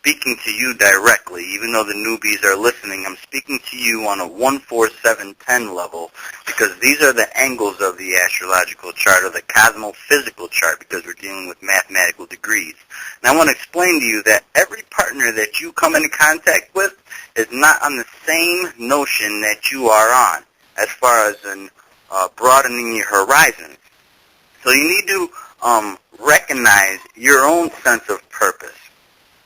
speaking to you directly. Even though the newbies are listening, I'm speaking to you on a 1, 4, 7, 10 level, because these are the angles of the astrological chart, or the cosmophysical chart, because we're dealing with mathematical degrees. And I want to explain to you that every partner that you come into contact with is not on the same notion that you are on, as far as in broadening your horizons. So you need to recognize your own sense of purpose.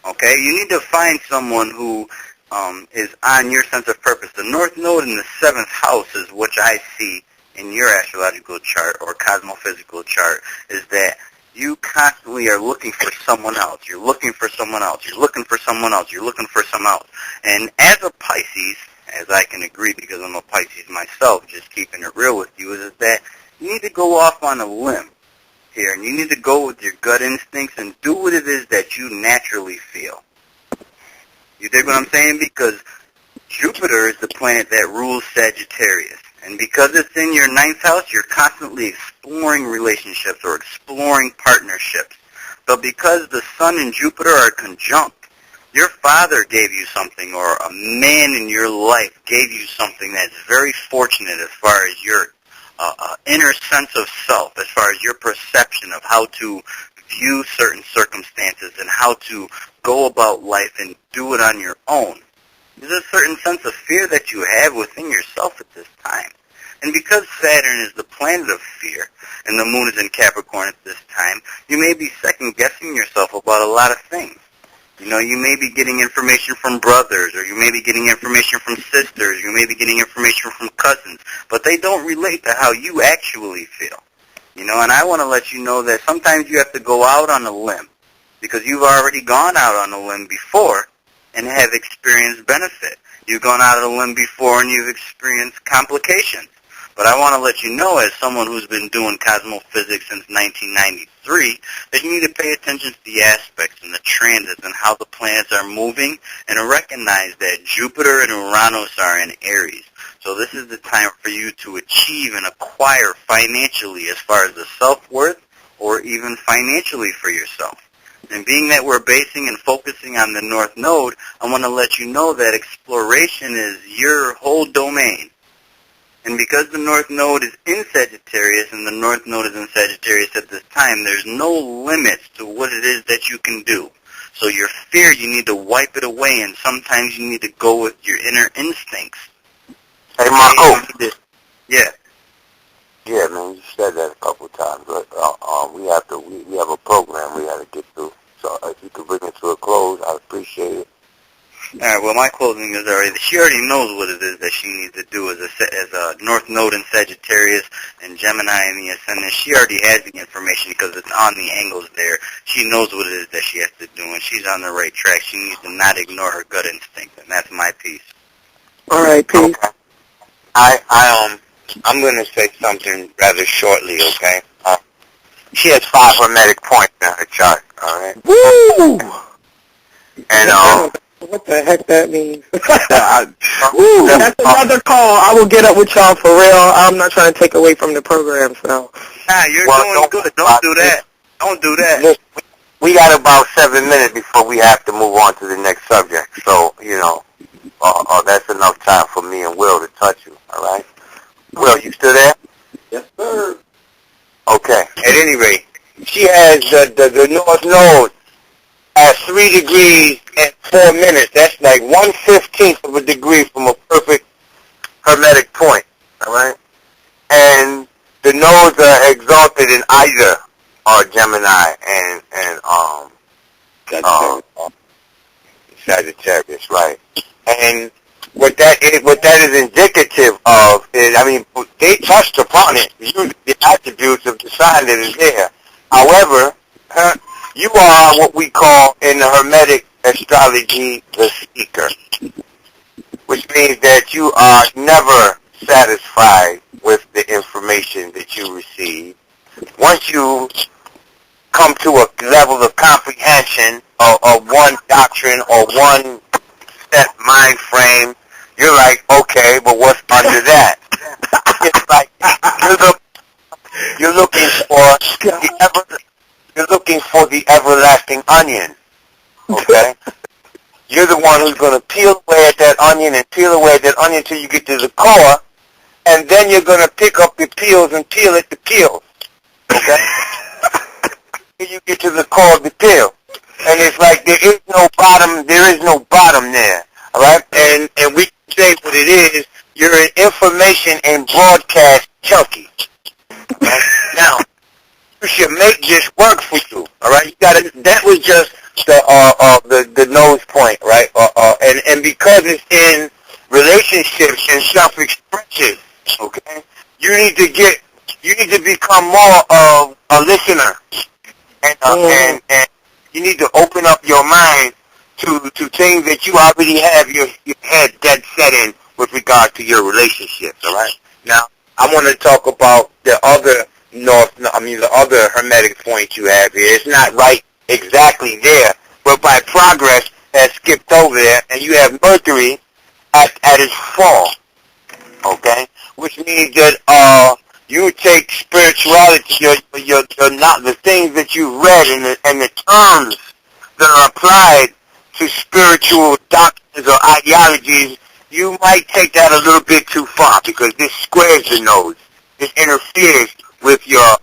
Okay? You need to find someone who is on your sense of purpose. The North Node in the 7th house is what I see in your astrological chart or cosmophysical chart, is that you constantly are looking for someone else. You're looking for someone else. You're looking for someone else. You're looking for someone else. And as a Pisces, as I can agree because I'm a Pisces myself, just keeping it real with you, is that you need to go off on a limb here, and you need to go with your gut instincts and do what it is that you naturally feel. You dig what I'm saying? Because Jupiter is the planet that rules Sagittarius. And because it's in your 9th house, you're constantly exploring relationships or exploring partnerships. But because the Sun and Jupiter are conjunct, your father gave you something, or a man in your life gave you something that's very fortunate as far as your inner sense of self, as far as your perception of how to view certain circumstances and how to go about life and do it on your own. There's a certain sense of fear that you have within yourself at this time. And because Saturn is the planet of fear, and the moon is in Capricorn at this time, you may be second-guessing yourself about a lot of things. You know, you may be getting information from brothers, or you may be getting information from sisters, you may be getting information from cousins, but they don't relate to how you actually feel. You know, and I want to let you know that sometimes you have to go out on a limb, because you've already gone out on a limb before and have experienced benefit. You've gone out on a limb before and you've experienced complications. But I want to let you know, as someone who's been doing cosmophysics since 1993, that you need to pay attention to the aspects and the transits and how the planets are moving, and to recognize that Jupiter and Uranus are in Aries. So this is the time for you to achieve and acquire financially, as far as the self-worth, or even financially for yourself. And being that we're basing and focusing on the North Node, I want to let you know that exploration is your whole domain. And because the North Node is in Sagittarius, and the North Node is in Sagittarius at this time, there's no limits to what it is that you can do. So your fear, you need to wipe it away, and sometimes you need to go with your inner instincts. Hey, MARKHU. Yeah. Yeah, man, you said that a couple of times, but we have a program we have to get through. So if you could bring it to a close, I'd appreciate it. All right, well, my closing is she already knows what it is that she needs to do as a North Node in Sagittarius and Gemini in the Ascendant. She already has the information because it's on the angles there. She knows what it is that she has to do, and she's on the right track. She needs to not ignore her gut instinct, and that's my piece. All right, peace. Okay. I'm going to say something rather shortly, okay? She has 5 hermetic points in her chart, all right? Woo! And what the heck that means? Woo, that's another call. I will get up with y'all for real. I'm not trying to take away from the program, so. Nah, you're doing good. Don't do that. Don't do that. Listen, we got about 7 minutes before we have to move on to the next subject. So, you know, that's enough time for me and Will to touch you, all right? Will, you still there? Yes, sir. Okay. At any rate, she has the North Node at 3 degrees and 4 minutes. That's like 1/15 of a degree from a perfect hermetic point, all right? And the nodes are exalted in either Gemini and Sagittarius, right? And what that is indicative of is, I mean, they touched upon it, the attributes of the sign that is there. However, you are what we call in the Hermetic astrology the seeker, which means that you are never satisfied with the information that you receive. Once you come to a level of comprehension of one doctrine or one set mind frame, you're like, okay, but what's under that? It's like you're looking for the everlasting onion, okay? you're the one who's going to peel away at that onion and peel away at that onion until you get to the core, and then you're going to pick up the peels and peel at the peels. Okay? Until you get to the core of the peel. And it's like there is no bottom there. All right? And we can say what it is. You're an information and broadcast junkie. Right? Now, you should make this work for you. All right? That was just the nose point, right? And because it's in relationships and self-expression, okay? You need to become more of a listener, and you need to open up your mind to things that you already have your head dead set in with regard to your relationships. All right. Now, I want to talk about the other hermetic point you have here. It's not right exactly there, but by progress has skipped over there, and you have Mercury at its fall. Okay, which means that you take spirituality, the things that you've read and the terms that are applied to spiritual doctrines or ideologies, you might take that a little bit too far, because this squares the nose. This interferes with your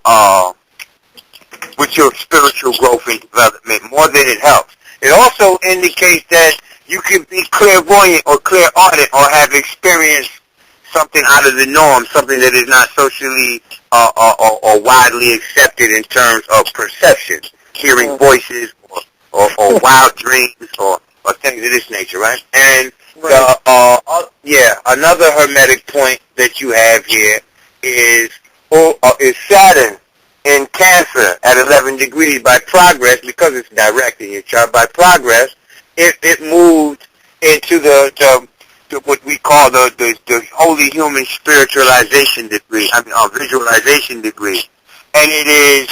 spiritual growth and development more than it helps. It also indicates that you can be clairvoyant or clairaudient or have experienced something out of the norm, something that is not socially or widely accepted in terms of perception, hearing voices or wild dreams or things of this nature, right? And another hermetic point that you have here is Saturn in Cancer at 11 degrees. By progress, because it's direct in your chart, by progress, it moved into the what we call the holy human spiritualization degree, visualization degree. And it is,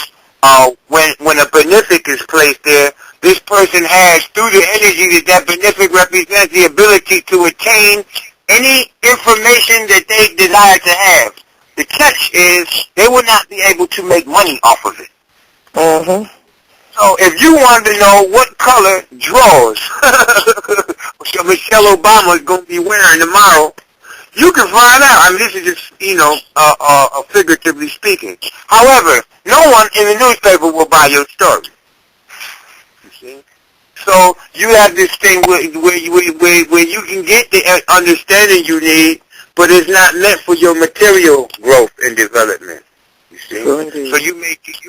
when a benefic is placed there, this person has, through the energy that benefic represents, the ability to attain any information that they desire to have. The catch is they will not be able to make money off of it. Mm-hmm. So if you wanted to know what color drawers Michelle Obama is going to be wearing tomorrow, you can find out. This is just, figuratively speaking. However, no one in the newspaper will buy your story. You see? So you have this thing where you can get the understanding you need, but it's not meant for your material growth and development. You see? So you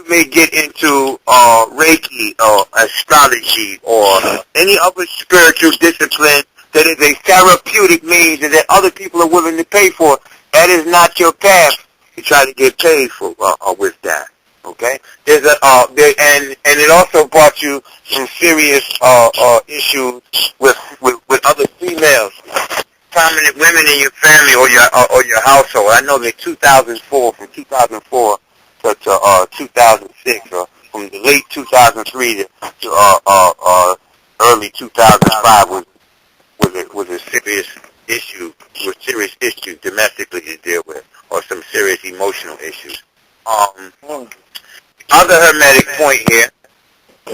may get into Reiki or astrology or any other spiritual discipline that is a therapeutic means and that other people are willing to pay for. That is not your path to try to get paid for with that. Okay? There's and it also brought you some serious issues with other females, prominent women in your family or your household. I know that from 2004 to 2006, or from the late 2003 to early 2005 was a serious issue, domestically to deal with, or some serious emotional issues. Other hermetic point here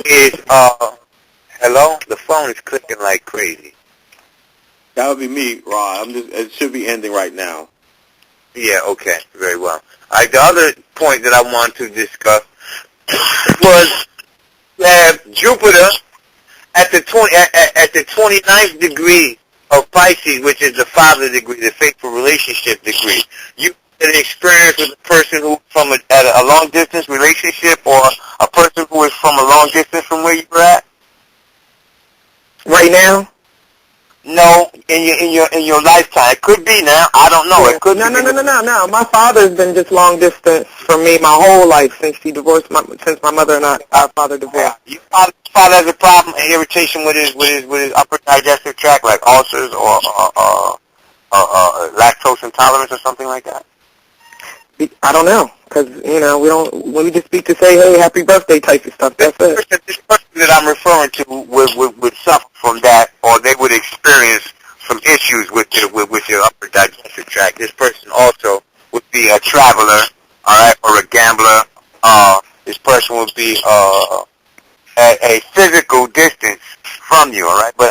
is hello? The phone is clicking like crazy. That would be me, Ron. It should be ending right now. Yeah, okay, very well. The other point that I want to discuss was Jupiter at the 29th degree of Pisces, which is the father degree, the faithful relationship degree. You had an experience with a person who at a long distance relationship, or a person who is from a long distance from where you were at? Right now? No, in your lifetime. It could be now. I don't know. Yeah. It could No. be. My father's been just long distance from me my whole life since he divorced since my mother and our father divorced. Your father has a problem, an irritation with his upper digestive tract, like ulcers or lactose intolerance or something like that. I don't know, because we just speak to say, hey, happy birthday type of stuff. That's it. This person that I'm referring to would suffer from that, or they would experience some issues with your upper digestive tract. This person also would be a traveler, all right, or a gambler. This person would be at a physical distance from you, all right, but